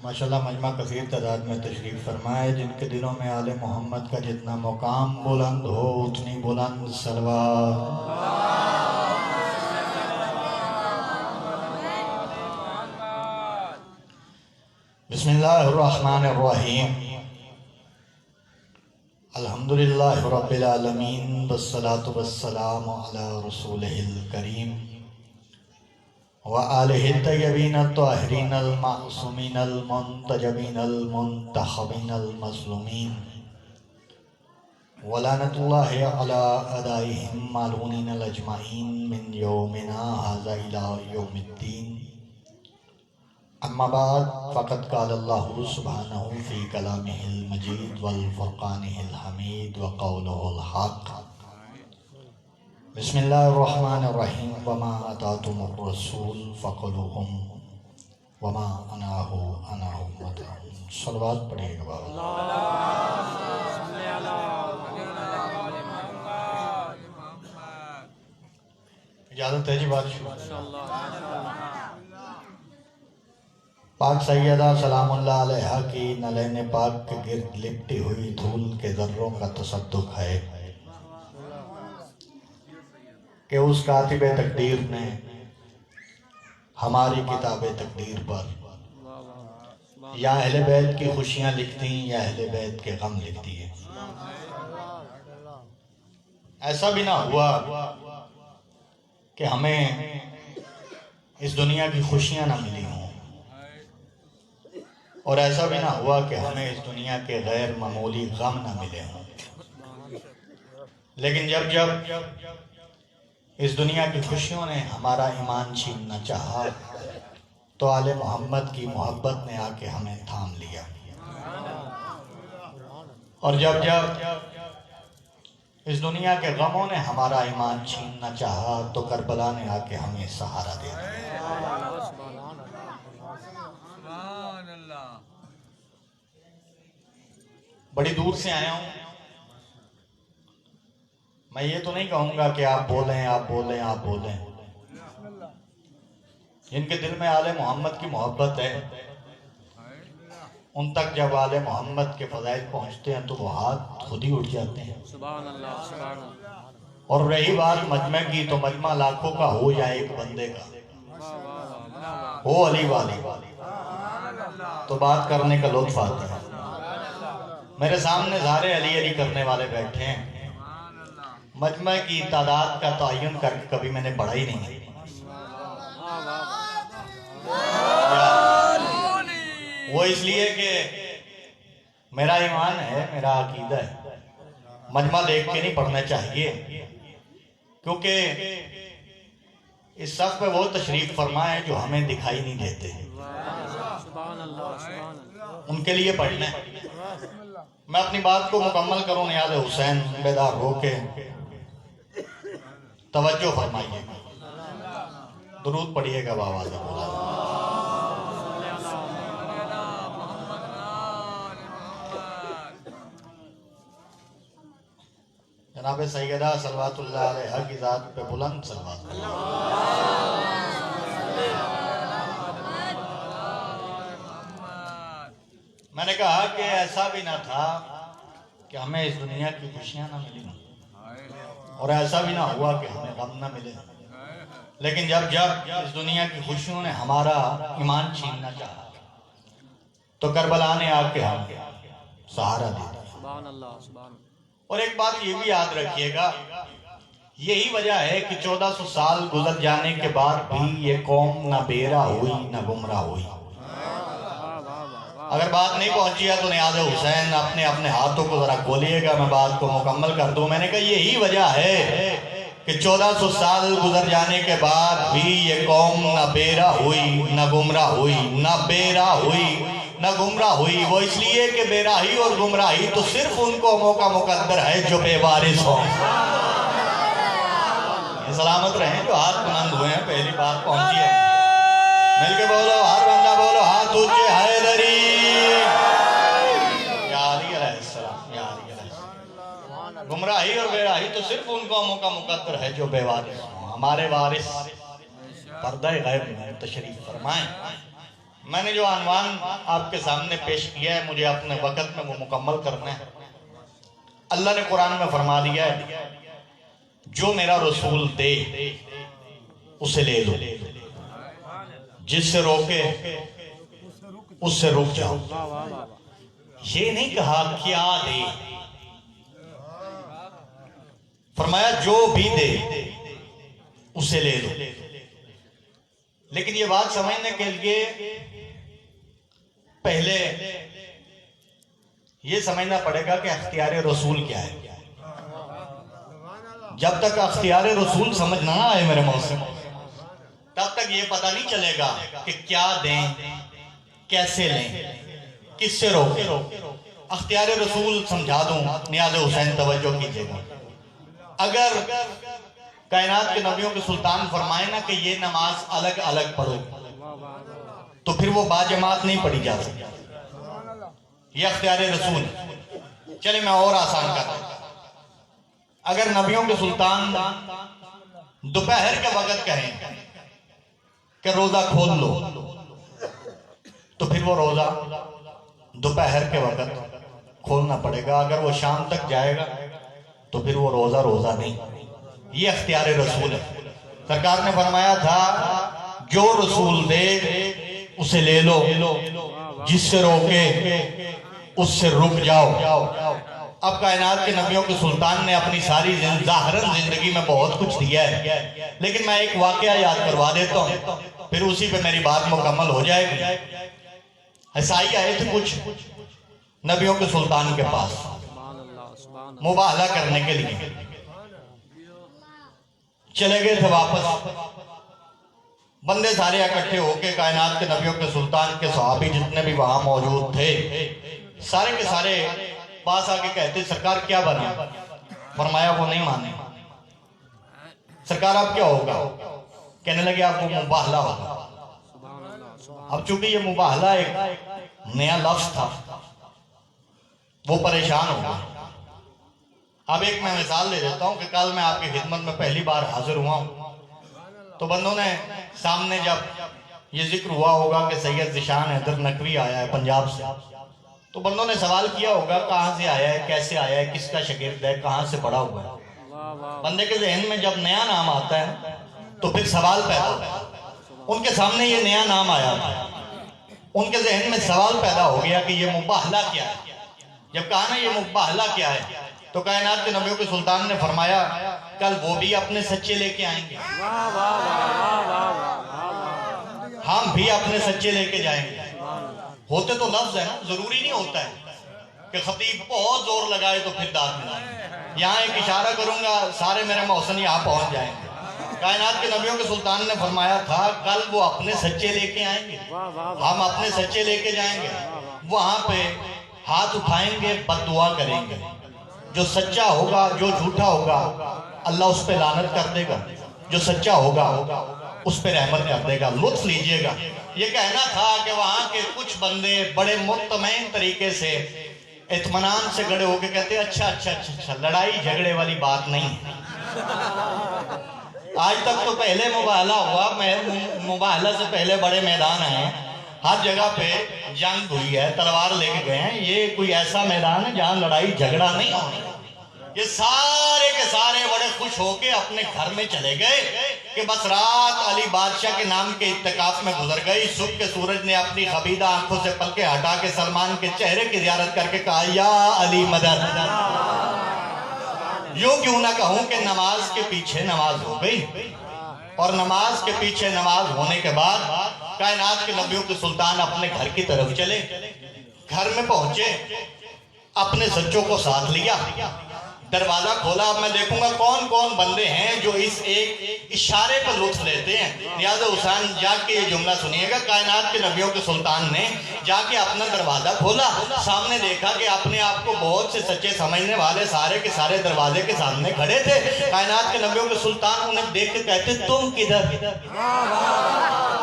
ماشاءاللہ مجمع کثیر تعداد میں تشریف فرمائے، جن کے دلوں میں آل محمد کا جتنا مقام بلند ہو اتنی بلند صلوات۔ بسم اللہ الرحمن الرحیم، الحمدللہ رب العالمین، والصلاة والسلام علی رسولہ الکریم وآلہ الطیبین الطاہرین المعصومین المنتجبین المنتخبین المظلومین، ولعنۃ اللہ علی اعدائہم مالعونین اجمعین من یومنا ھذا الی یوم الدین۔ اما بعد، فقد قال اللہ سبحانہ فی کلامہ المجید والفرقانہ الحمید وقولہ الحق۔ بسم اللہ الرحمن الرحیم، وما آتاکم الرسول فخذوہ وما نہاکم عنہ فانتہوا۔ صلوات پڑھیے گا بابا۔ اجازت ہے جی بات شروع۔ پاک سیدہ سلام اللہ علیہا کی نلین پاک کے گرد لپٹی ہوئی دھول کے ذروں کا تصدق ہے کہ اس کاتب تقدیر نے ہماری کتاب تقدیر پر یا اہل بیت کی خوشیاں لکھ دیں یا اہل بیت کے غم لکھ دیے۔ ایسا بھی نہ ہوا کہ ہمیں اس دنیا کی خوشیاں نہ ملی ہوں، اور ایسا بھی نہ ہوا کہ ہمیں اس دنیا کے غیر معمولی غم نہ ملے ہوں، لیکن جب اس دنیا کی خوشیوں نے ہمارا ایمان چھیننا چاہا تو آل محمد کی محبت نے آ کے ہمیں تھام لیا، اور جب اس دنیا کے غموں نے ہمارا ایمان چھیننا چاہا تو کربلا نے آ کے ہمیں سہارا دے دیا۔ بڑی دور سے آیا ہوں، میں یہ تو نہیں کہوں گا کہ آپ بولیں آپ بولیں آپ بولیں۔ جن کے دل میں آل محمد کی محبت ہے ان تک جب آل محمد کے فضائل پہنچتے ہیں تو وہ ہاتھ خود ہی اٹھ جاتے ہیں۔ اور رہی بات مجمع کی تو مجمع لاکھوں کا ہو یا ایک بندے کا ہو علی والی تو بات کرنے کا لطف آتا ہے۔ میرے سامنے سارے علی علی کرنے والے بیٹھے ہیں، مجمع کی تعداد کا تعین کر کے کبھی میں نے پڑھا ہی نہیں ہے۔ وہ اس لیے کہ میرا ایمان ہے، میرا عقیدہ ہے، مجمع دیکھ کے نہیں پڑھنا چاہیے، کیونکہ اس صف پہ وہ تشریف فرما ہے جو ہمیں دکھائی نہیں دیتے، ان کے لیے پڑھنا ہے۔ میں اپنی بات کو مکمل کروں، نیاز حسین بیدار ہو کے توجہ فرمائیے گا، درود پڑھیے گا بابا سے۔ جناب سیدہ صلوات اللہ علیہ کی ذات پہ بلند صلوات۔ میں نے کہا کہ ایسا بھی نہ تھا کہ ہمیں اس دنیا کی خوشیاں نہ ملی، اور ایسا بھی نہ ہوا کہ ہمیں غم نہ ملے، لیکن جب اس دنیا کی خوشیوں نے ہمارا ایمان چھیننا چاہا تو کربلا نے آ کے ہم سہارا دیا۔ اور ایک بات یہ بھی یاد رکھیے گا، یہی وجہ ہے کہ 1400 سال گزر جانے کے بعد بھی یہ قوم نہ بیرا ہوئی نہ گمراہ ہوئی۔ اگر بات نہیں پہنچی ہے تو نیاز حسین اپنے ہاتھوں کو ذرا کھولیے گا، میں بات کو مکمل کر دوں۔ میں نے کہا یہی وجہ ہے کہ 1400 سال گزر جانے کے بعد بھی یہ قوم نہ بیرا ہوئی نہ گمراہ ہوئی، نہ بیرا ہوئی نہ گمراہ ہوئی۔ وہ اس لیے کہ بیراہی اور گمراہی تو صرف ان کو موقع مقدر ہے جو بے وارث ہوں۔ سلامت رہیں جو ہاتھ بلند ہوئے ہیں، پہلی بات پہنچی ہے، مل کے بولو، ہر بندہ بولو، ہاتھ اونچے، حیدری یا علی علیہ السلام، یا علی علیہ السلام۔ گمراہی اور بیراہی تو صرف ان کو موقع مقدر ہے جو بے وارث ہوں۔ ہمارے وارث پردہ غیب میں تشریف فرمائیں۔ میں نے جو عنوان آپ کے سامنے پیش کیا ہے مجھے اپنے وقت میں وہ مکمل کرنا ہے۔ اللہ نے قرآن میں فرما دیا ہے جو میرا رسول دے اسے لے لو، جس سے روکے اس سے رک جاؤ۔ یہ نہیں کہا کیا دے، فرمایا جو بھی دے اسے لے لو۔ لیکن یہ بات سمجھنے کے لیے پہلے یہ سمجھنا پڑے گا کہ اختیار رسول کیا ہے۔ جب تک اختیار رسول سمجھ نہ آئے میرے محسن، تب تک یہ پتہ نہیں چلے گا کہ کیا دیں، کیسے لیں، کس سے روکیں۔ اختیار رسول سمجھا دوں، نیاز حسین توجہ کیجئے گا۔ اگر کائنات کے نبیوں کے سلطان فرمائے نا کہ یہ نماز الگ الگ پڑھو تو پھر وہ باجماعت نہیں پڑھی جا سکتی، یہ اختیار رسول ہے۔ چلے میں اور آسان کرتا ہوں، اگر نبیوں کے سلطان دوپہر کے وقت کہیں کہ روزہ کھول لو تو پھر وہ روزہ دوپہر کے وقت کھولنا پڑے گا۔ اگر وہ شام تک جائے گا تو پھر وہ روزہ نہیں۔ یہ اختیار رسول ہے۔ سرکار نے فرمایا تھا جو رسول دے اسے لے لو، جس سے روکے اس سے رک جاؤ۔ اب کائنات کے نبیوں کے سلطان نے اپنی ساری ظاہراً زندگی میں بہت کچھ دیا ہے، لیکن میں ایک واقعہ یاد کروا دیتا ہوں، پھر اسی پہ میری بات مکمل ہو جائے گی۔ عیسائی آئے تھے کچھ نبیوں کے سلطان کے پاس مباہلہ کرنے کے لیے، چلے گئے تھے واپس۔ بندے سارے اکٹھے ہو کے کائنات کے نبیوں کے سلطان کے صحابی جتنے بھی وہاں موجود تھے سارے کے سارے پاس آکے کہتے سرکار کیا بنا؟ فرمایا وہ نہیں مانے۔ سرکار اب کیا ہوگا؟ کہنے لگے اب وہ مباہلہ ہوگا۔ اب چونکہ یہ مباہلہ ایک نیا لفظ تھا وہ پریشان ہوگا۔ اب ایک میں مثال دے دیتا ہوں کہ کل میں آپ کی خدمت میں پہلی بار حاضر ہوا ہوں تو بندوں نے سامنے جب یہ ذکر ہوا ہوگا کہ سید ذیشان حیدر نقوی آیا ہے پنجاب سے، تو بندوں نے سوال کیا ہوگا کہاں سے آیا ہے، کیسے آیا ہے، کس کا شاگرد ہے، کہاں سے پڑھا ہوا ہے۔ بندے کے ذہن میں جب نیا نام آتا ہے تو پھر سوال پیدا ہوتا ہے۔ ان کے سامنے یہ نیا نام آیا تھا، ان کے ذہن میں سوال پیدا ہو گیا کہ یہ مباہلہ کیا ہے۔ جب کہا نا یہ مباہلہ کیا ہے تو کائنات کے نبیوں کے سلطان نے فرمایا کل وہ بھی اپنے سچے لے کے آئیں گے، ہم بھی اپنے سچے لے کے جائیں گے۔ ہوتے تو لفظ ہے نا، ضروری نہیں ہوتا ہے کہ خطیب بہت زور لگائے تو پھر داد ملائے۔ یہاں ایک اشارہ کروں گا سارے میرے محسن یہاں پہنچ جائیں گے۔ کائنات کے نبیوں کے سلطان نے فرمایا تھا کل وہ اپنے سچے لے کے آئیں گے، ہم اپنے سچے لے کے جائیں گے۔ وہاں پہ ہاتھ اٹھائیں گے، بد دعا کریں گے۔ جو سچا ہوگا، جو جھوٹا ہوگا اللہ اس پہ لعنت کر دے گا، جو سچا ہوگا اس پہ رحمت کر دے گا۔ لطف لیجئے گا۔ یہ کہنا تھا کہ وہاں کے کچھ بندے بڑے مطمئن طریقے سے اطمینان سے گڑے ہو کے کہتے اچھا لڑائی جھگڑے والی بات نہیں ہے۔ آج تک تو پہلے مباہلہ ہوا، مباہلہ سے پہلے بڑے میدان ہیں، ہر جگہ پہ جنگ ہوئی ہے، تلوار لے کے گئے ہیں۔ یہ کوئی ایسا میدان ہے جہاں لڑائی جھگڑا نہیں ہونا۔ یہ سارے کے سارے بڑے خوش ہو کے اپنے گھر میں چلے گئے کہ بس رات علی بادشاہ کے نام کے اتقاف میں گزر گئی۔ صبح کے سورج نے اپنی خبیدہ آنکھوں سے پلکیں ہٹا کے سلمان کے چہرے کی زیارت کر کے کہا یا علی مدد۔ یوں کیوں نہ کہوں کہ نماز کے پیچھے نماز ہو گئی، اور نماز کے پیچھے نماز ہونے کے بعد کائنات کے نبیوں کے سلطان اپنے گھر کی طرف چلے۔ گھر میں پہنچے، اپنے سچوں کو ساتھ لیا، دروازہ کھولا۔ اب میں دیکھوں گا کون کون بندے ہیں جو اس ایک اشارے پر لطف لیتے ہیں۔ نیاز حسین جا کے یہ جملہ سنیے گا، کائنات کے نبیوں کے سلطان نے جا کے اپنا دروازہ کھولا، سامنے دیکھا کہ اپنے آپ کو بہت سے سچے سمجھنے والے سارے کے سارے دروازے کے سامنے کھڑے تھے۔ کائنات کے نبیوں کے سلطان انہیں دیکھ کے کہتے تم کدھر؟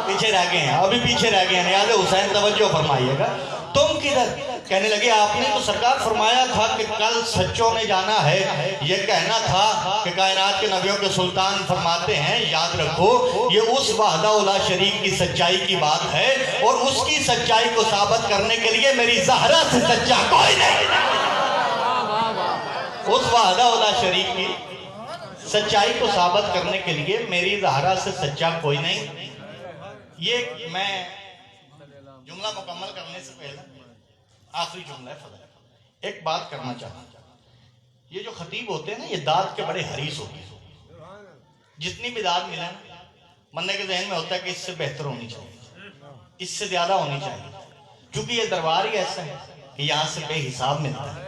پیچھے رہ گئے ہیں، ابھی پیچھے رہ گئے ہیں۔ نیاز حسین توجہ فرمائیے گا، تم کدھر؟ کہنے لگے آپ نے تو سرکار فرمایا تھا کہ کل سچوں نے جانا ہے، یہ کہنا تھا کہ کائنات کے نبیوں کے سلطان فرماتے ہیں یاد رکھو یہ اس وحدہ لا شریک کی سچائی کی بات ہے، اور اس کی سچائی کو ثابت کرنے کے لیے میری زہرا سے سچا کوئی نہیں۔ اس وحدہ لا شریک کی سچائی کو ثابت کرنے کے لیے میری زہرا سے سچا کوئی نہیں۔ یہ میں جملہ مکمل کرنے سے پہلے آخری جملہ ہے فضل، ایک بات کرنا چاہتا ہوں۔ یہ جو خطیب ہوتے ہیں نا یہ داد کے بڑے حریص ہوتے ہیں، جتنی بھی داد ملے بندے کے ذہن میں ہوتا ہے کہ اس سے بہتر ہونی چاہیے، اس سے زیادہ ہونی چاہیے، کیونکہ یہ دربار ہی ایسا ہے کہ یہاں سے بے حساب ملتا ہے۔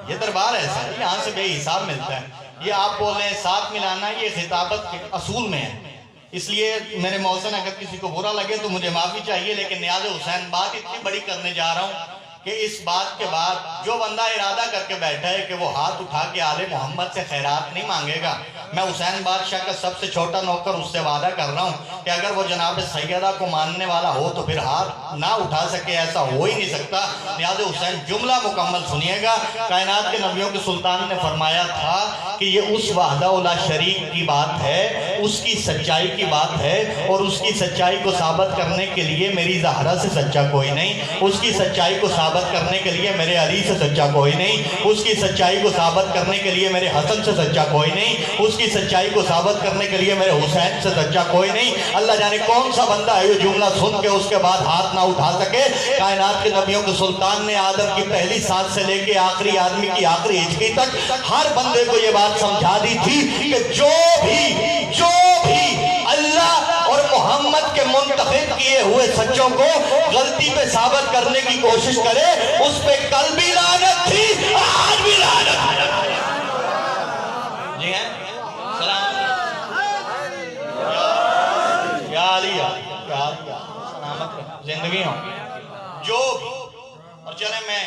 یہ دربار ایسا ہے یہاں سے بے حساب ملتا ہے۔ یہ آپ بول رہے ہیں ساتھ ملانا، یہ خطابت کے اصول میں ہے، اس لیے میرے موزن اگر کسی کو برا لگے تو مجھے معافی چاہیے، لیکن نیاز حسین بات اتنی بڑی کرنے جا رہا ہوں کہ اس بات کے بعد جو بندہ ارادہ کر کے بیٹھا ہے کہ وہ ہاتھ اٹھا کے آل محمد سے خیرات نہیں مانگے گا، میں حسین بادشاہ کا سب سے چھوٹا نوکر اس سے وعدہ کر رہا ہوں کہ اگر وہ جناب سیدہ کو ماننے والا ہو تو پھر ہاتھ نہ اٹھا سکے، ایسا ہو ہی نہیں سکتا۔ نیاز حسین جملہ مکمل سنیے گا۔ کائنات کے نبیوں کے سلطان نے فرمایا تھا کہ یہ اس وحدہ لا شریک کی بات ہے، اس کی سچائی کی بات ہے، اور اس کی سچائی کو ثابت کرنے کے لیے میری زہرا سے سچا کوئی نہیں، اس کی سچائی کو ثابت کرنے کے لیے میرے علی سے سچا کوئی نہیں، اس کی سچائی کو ثابت کرنے کے لیے میرے حسن سے سچا کوئی نہیں، اس کی سچائی کو ثابت کرنے کے لیے میرے حسین سے سچا کوئی نہیں۔ اللہ جانے کون سا بندہ ہے یہ جملہ سن کے اس کے بعد ہاتھ نہ اٹھا سکے۔ کائنات کے نبیوں کے سلطان نے آدم کی پہلی سانس سے لے کے آخری آدمی کی آخری ہچکی تک ہر بندے کو یہ بات سمجھا دی تھی کہ جو بھی اللہ اور محمد کے منتخب کیے ہوئے سچوں کو غلطی پہ ثابت کرنے کی کوشش کرے اس پہ کل بھی لعنت تھی، آج بھی لعنت ہے۔ جی ہیں سلام یا علی سلامت رہے، زندگی ہوں جو بھی۔ اور چلے میں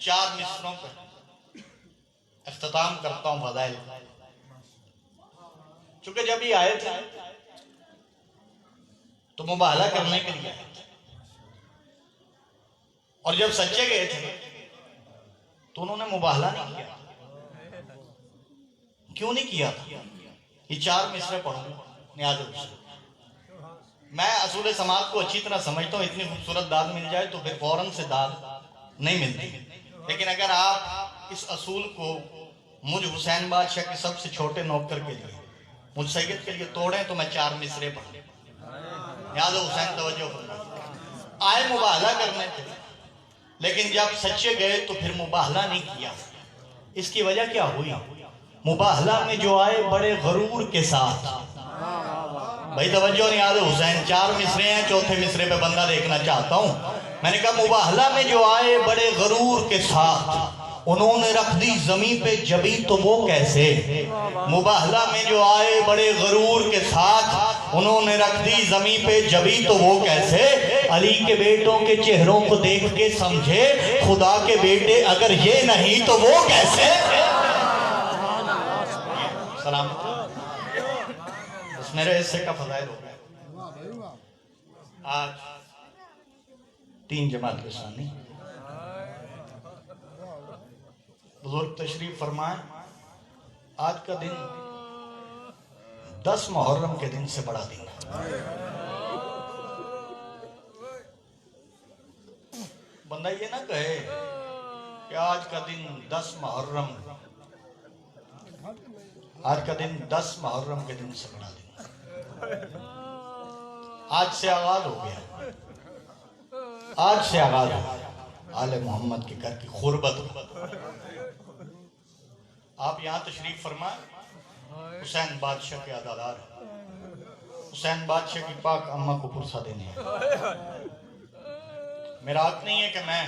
4 مصروں پہ اختتام کرتا ہوں فضائل، چونکہ جب یہ آئے تھے تو مباہلہ کرنے کے لیے آئے تھے، اور جب سچے گئے تھے تو انہوں نے مباہلہ نہیں کیا۔ کیوں نہیں کیا تھا؟ یہ 4 مصرے پڑھوں نیاز حسین۔ میں اصول سماعت کو اچھی طرح سمجھتا ہوں، اتنی خوبصورت داد مل جائے تو پھر فوراً سے داد نہیں ملتی، لیکن اگر آپ اس اصول کو مجھ حسین بادشاہ کے سب سے چھوٹے نوکر کے لیے، مجھ سید کے لیے توڑیں تو میں 4 مصرے پڑھوں۔ نیاز حسین توجہ فرمائیں، آئے مباہلہ کرنے تھے لیکن جب سچے گئے تو پھر مباہلہ نہیں کیا۔ اس کی وجہ کیا ہوئی؟ مباہلہ میں جو آئے بڑے غرور کے ساتھ۔ بھائی توجہ نیاز حسین، 4 مصرے ہیں، چوتھے مصرے پہ بندہ دیکھنا چاہتا ہوں۔ میں نے کہا مباہلہ میں جو آئے بڑے غرور کے ساتھ، انہوں نے رکھ دی زمین پہ جبی تو وہ کیسے؟ مباہلہ میں جو آئے بڑے غرور کے ساتھ، انہوں نے رکھ دی زمین پہ جبی تو وہ کیسے؟ علی کے بیٹوں کے چہروں کو دیکھ کے سمجھے خدا کے بیٹے اگر یہ نہیں تو وہ کیسے؟ سلام بس میرے حصے کا فضائل ہو گیا۔ آج 3 جماعت لسانی بزرگ تشریف فرمائیں۔ آج کا دن 10 محرم کے دن سے بڑا دن ہے۔ بندہ یہ نہ کہے کہ آج کا دن 10 محرم، آج کا دن 10 محرم کے دن سے بڑا دن ہے۔ آج سے آغاز ہو گیا، آج سے آغاز ہو گیا آل محمد کے گھر کی غربت۔ آپ یہاں تشریف فرمائیں، حسین بادشاہ کے عدالار ہیں، حسین بادشاہ کی پاک اماں کو پرسہ دینے ہیں۔ میرا حق نہیں ہے کہ میں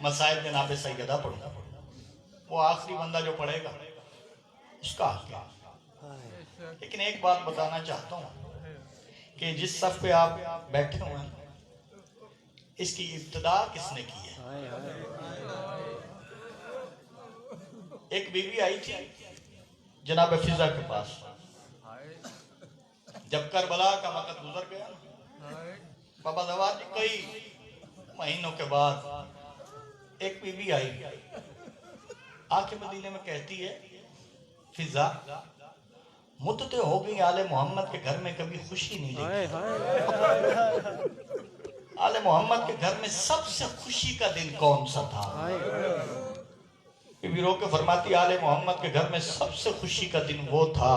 مسائل جناب سیدہ پڑھوں، وہ آخری بندہ جو پڑھے گا اس کا حق ہے۔ لیکن ایک بات بتانا چاہتا ہوں کہ جس صف پہ آپ بیٹھے ہوئے ہیں اس کی ابتدا کس نے کی ہے؟ ایک بیوی آئی تھی جناب فضا کے پاس، جب کربلا کا وقت گزر گیا، بابا زواد کئی مہینوں کے بعد ایک بی بی آئی آ کے مدینے میں کہتی ہے فضا مدتیں ہو گئی آل محمد کے گھر میں کبھی خوشی نہیں دیکھی. آل محمد کے گھر میں سب سے خوشی کا دن کون سا تھا؟ بی بی رو کے فرماتی آل محمد کے گھر میں سب سے خوشی کا دن وہ تھا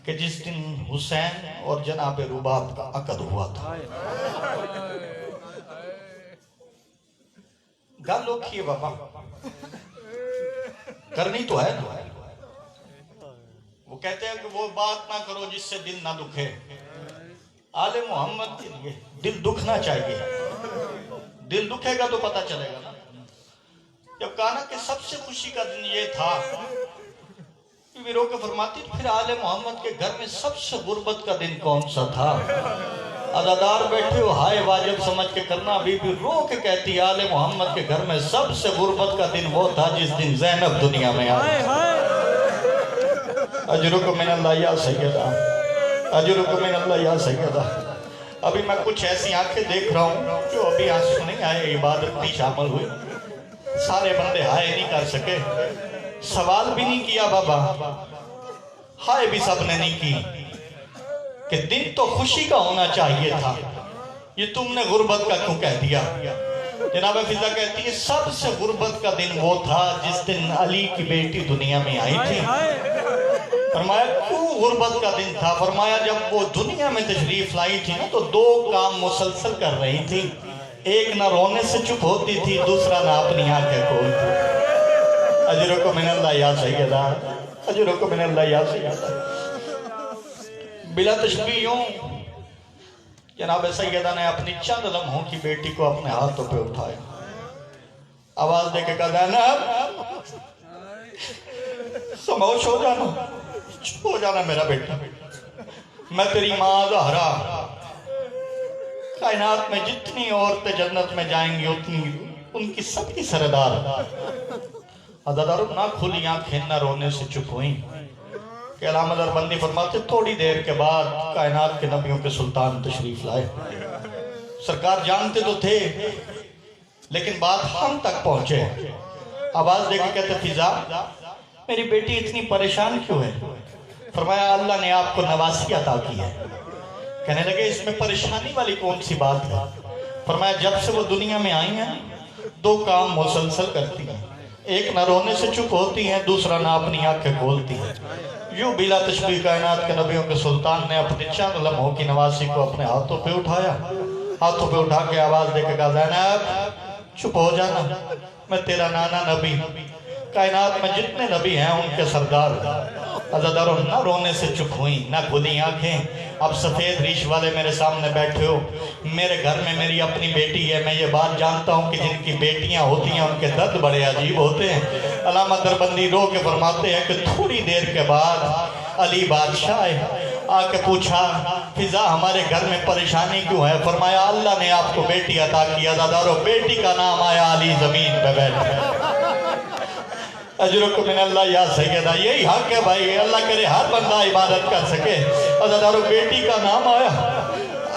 کہ جس دن حسین اور جناب رباب کا عقد ہوا تھا. گل لوکھی ہے بابا، کرنی تو ہے نا. وہ کہتے ہیں کہ وہ بات نہ کرو جس سے دل نہ دکھے. آل محمد کے لیے دل دکھنا چاہیے، دل دکھے گا تو پتہ چلے گا. جب کہا نا کہ سب سے خوشی کا دن یہ تھا، بی بی رو کے فرماتی پھر آل محمد کے گھر میں سب سے غربت کا دن کون سا تھا؟ عزادار بیٹھے ہو ہائے واجب سمجھ کے کرنا. بی بی رو کے کہتی آل محمد کے گھر میں سب سے غربت کا دن وہ تھا جس دن زینب دنیا میں آئی. اجرک من اللہ یا سیدہ، اجرک من اللہ یا سیدہ. ابھی میں کچھ ایسی آنکھیں دیکھ رہا ہوں جو ابھی آنسو نہیں آئے، عبادت نہیں شامل ہوئی. سارے بندے ہائے نہیں کر سکے، سوال بھی نہیں کیا بابا، ہائے بھی سب نے نہیں کی کہ دن تو خوشی کا ہونا چاہیے تھا، یہ تم نے غربت کا کیوں کہہ دیا؟ جناب فضا کہتی ہے سب سے غربت کا دن وہ تھا جس دن علی کی بیٹی دنیا میں آئی تھی. فرمایا کیوں غربت کا دن تھا؟ فرمایا جب وہ دنیا میں تشریف لائی تھی نا تو دو کام مسلسل کر رہی تھی. ایک نہ رونے سے چپ ہوتی تھی، دوسرا نہ اپنی آنکھیں کھولتی. اجرک من اللہ یا سیدہ، اجرک من اللہ یا سیدہ. بلا تشبیہ یوں جناب سیدہ نے اپنی چند لمحوں کی بیٹی کو اپنے ہاتھوں پہ اٹھایا، آواز دے کے کہا زینب خاموش ہو جانا، چپ ہو جانا میرا بیٹا، میں تیری ماں زہرا، کائنات میں جتنی عورتیں جنت میں جائیں گی اتنی ان کی سب کی سردار. عزاداروں نہ کھلی آنکھیں نہ رونے سے چپ ہوئیں کہ علامہ دربندی فرماتے تھوڑی دیر کے بعد کائنات کے نبیوں کے سلطان تشریف لائے. سرکار جانتے تو تھے لیکن بات ہم تک پہنچے. آواز دے کے کہتے فضا میری بیٹی اتنی پریشان کیوں ہے؟ فرمایا اللہ نے آپ کو نوازی عطا کی ہے. کہنے لگے اس میں پریشانی والی کون سی بات ہے؟ فرمایا جب سے وہ دنیا میں آئی ہیں دو کام مسلسل کرتی ہیں، ایک نہ رونے سے چپ ہوتی ہیں، دوسرا نہ اپنی آنکھیں کھولتی ہیں. یوں بلا تشبیہ کائنات کے نبیوں کے سلطان نے اپنے چند لمحوں کی نوازی کو اپنے ہاتھوں پہ اٹھایا، ہاتھوں پہ اٹھا کے آواز دے کے کہا زینب چپ ہو جانا، میں تیرا نانا نبی، کائنات میں جتنے نبی ہیں ان کے سردار. عزاداروں نہ رونے سے چپ ہوئیں نہ کھلی آنکھیں. اب سفید ریش والے میرے سامنے بیٹھے ہو، میرے گھر میں میری اپنی بیٹی ہے، میں یہ بات جانتا ہوں کہ جن کی بیٹیاں ہوتی ہیں ان کے درد بڑے عجیب ہوتے ہیں. علامہ دربندی رو کے فرماتے ہیں کہ تھوڑی دیر کے بعد علی بادشاہ آ کے پوچھا فضا ہمارے گھر میں پریشانی کیوں ہے؟ فرمایا اللہ نے آپ کو بیٹی عطا کی. عزاداروں بیٹی کا نام آیا علی زمین پہ بیٹھے. اجرک من اللہ یا سیدہ، یہی حق ہے بھائی، اللہ کرے ہر بندہ عبادت کر سکے. عزاداروں بیٹی کا نام آیا،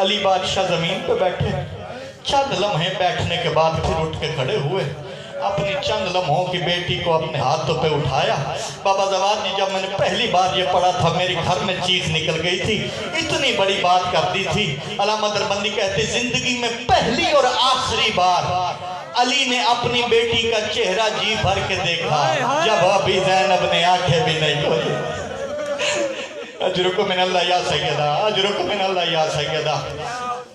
علی بادشاہ زمین پہ بیٹھے. چند لمحے بیٹھنے کے بعد پھر اٹھ کے کھڑے ہوئے، اپنی چند لمحوں کی بیٹی کو اپنے ہاتھوں پہ اٹھایا. بابا زواد جی جب میں نے پہلی بار یہ پڑھا تھا میری گھر میں چیخ نکل گئی تھی، اتنی بڑی بات کر دی تھی. علامہ دربندی کہتے زندگی میں پہلی اور آخری بار علی نے اپنی بیٹی کا چہرہ جی بھر کے دیکھا جب ابھی زینب نے آنکھیں بھی نہیں کھولی. اجرک من اللہ یا سیدہ، اجرک من اللہ یا سیدہ.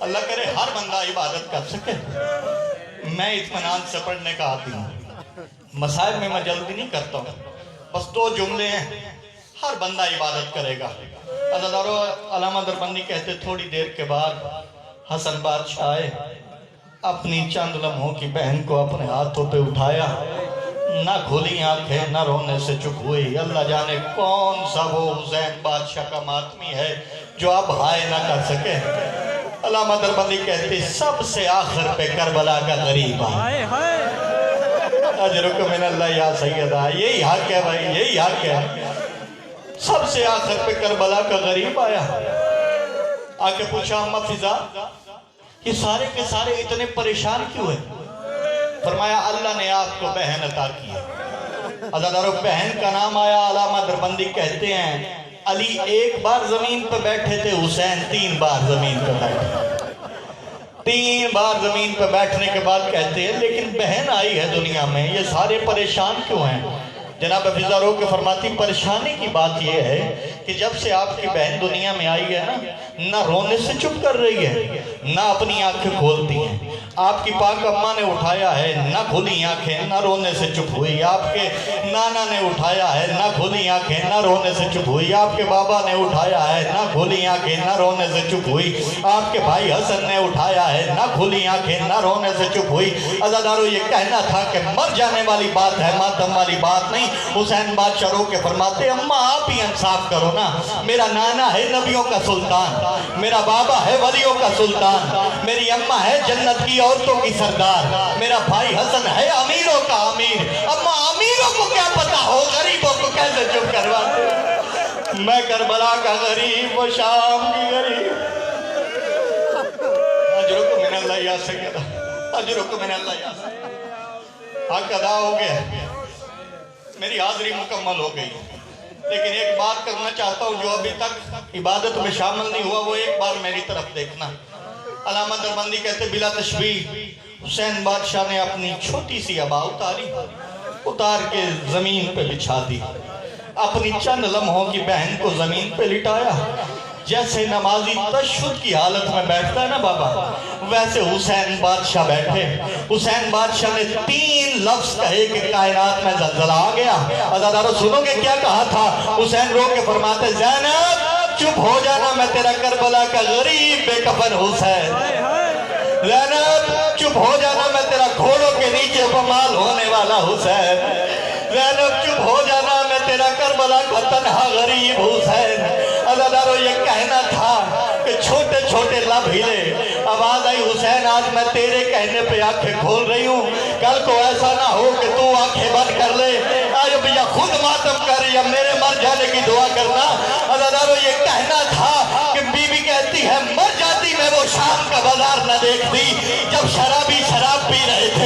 اللہ کرے ہر بندہ عبادت کر سکے. میں اطمینان سے پڑھنے کا عادی ہوں، مسائل میں جلدی نہیں کرتا ہوں، بس دو جملے ہیں، ہر بندہ عبادت کرے گا. عزادارو علامہ دربندی کہتے تھوڑی دیر کے بعد حسن بادشاہ آئے، اپنی چند لمحوں کی بہن کو اپنے ہاتھوں پہ اٹھایا، نہ کھلی آنکھیں نہ رونے سے چپ ہوئی. اللہ جانے کون سا وہ حسین بادشاہ کا ماتمی ہے جو اب ہائے نہ کر سکے. علامہ دربندی کہتے سب سے آخر پہ کربلا کا غریب آئے. اجرک من اللہ یا سیدہ، یہی حق ہے بھائی، یہی حق ہے. سب سے آخر پہ کربلا کا غریب آیا، آ کے پوچھا اماں فضا یہ سارے کے سارے اتنے پریشان کیوں ہیں؟ فرمایا اللہ نے آپ کو بہن عطا کی ہے۔ عزادارو بہن کا نام آیا، علامہ دربندی کہتے ہیں علی ایک بار زمین پہ بیٹھے تھے، حسین 3 بار زمین پہ بیٹھے، 3 بار زمین پہ بیٹھنے کے بعد کہتے ہیں لیکن بہن آئی ہے دنیا میں، یہ سارے پریشان کیوں ہیں؟ جناب حفیظہ رو کے فرماتی پریشانی کی بات یہ ہے کہ جب سے آپ کی بہن دنیا میں آئی ہے نا، نہ رونے سے چپ کر رہی ہے، نہ اپنی آنکھیں کھولتی ہیں۔ آپ کی پاک اماں نے اٹھایا ہے، نہ کھلی آنکھیں، نہ رونے سے چپ ہوئی۔ آپ کے نانا نے اٹھایا ہے، نہ کھلی آنکھیں، نہ رونے سے چپ ہوئی۔ آپ کے بابا نے اٹھایا ہے، نہ کھلی آنکھیں، نہ رونے سے چپ ہوئی۔ آپ کے بھائی حسن نے اٹھایا ہے، نہ کھلی آنکھیں، نہ رونے سے چپ ہوئی۔ عزادارو یہ کہنا تھا کہ مر جانے والی بات ہے، ماتم والی بات نہیں۔ حسین بادشاہ رو کے فرماتے اماں آپ ہی انصاف کرو نا، میرا نانا ہے نبیوں کا سلطان، میرا بابا ہے ولیوں کا سلطان، میری اماں ہے جنت کی عورتوں کی سردار، میرا بھائی حسن ہے امیروں کا امیر۔ اماں امیروں کو کیا پتا ہو، غریبوں کو کیسے چپ کرواتے؟ میں کربلا کا غریب و شام کی غریب، اجرکم من اللہ یا سیدہ، اجرکم من اللہ یا سیدہ۔ حق ادا ہو گیا، میری حاضری مکمل ہو گئی، لیکن ایک بات کرنا چاہتا ہوں، جو ابھی تک عبادت میں شامل نہیں ہوا وہ ایک بار میری طرف دیکھنا۔ علامہ دربندی کہتے بلا تشبیہ حسین بادشاہ نے اپنی چھوٹی سی عبا اتار کے زمین پہ بچھا دی، اپنی چند لمحوں کی بہن کو زمین پہ لٹایا، جیسے نمازی تشہد کی حالت میں بیٹھتا ہے نا بابا، ویسے حسین بادشاہ بیٹھے۔ حسین بادشاہ نے 3 لفظ کہے کہ کائنات میں زلزلہ آ گیا۔ عزادارو سنو گے کیا کہا تھا؟ حسین رو کے فرماتے زینب چپ ہو جانا، میں تیرا کربلا کا غریب بے کفن حسین، زینب چپ ہو جانا، میں تیرا گھوڑوں کے نیچے پمال ہونے والا حسین، زینب چپ ہو جانا، میں تیرا کربلا کا تنہا غریب حسین۔ عزادارو یہ کہنا تھا کہ چھوٹے چھوٹے لب ہلے، آواز آئی حسین آج میں تیرے کہنے پہ آنکھیں کھول رہی ہوں، کل کو ایسا نہ ہو کہ تو آنکھیں بند کر لے، آج یا خود ماتم کر یا میرے مر جانے کی دعا کرنا۔ عزادارو یہ کہنا تھا کہ بی بی کہتی ہے مر جاتی میں وہ شام کا بازار نہ دیکھتی، جب شرابی شراب پی رہے تھے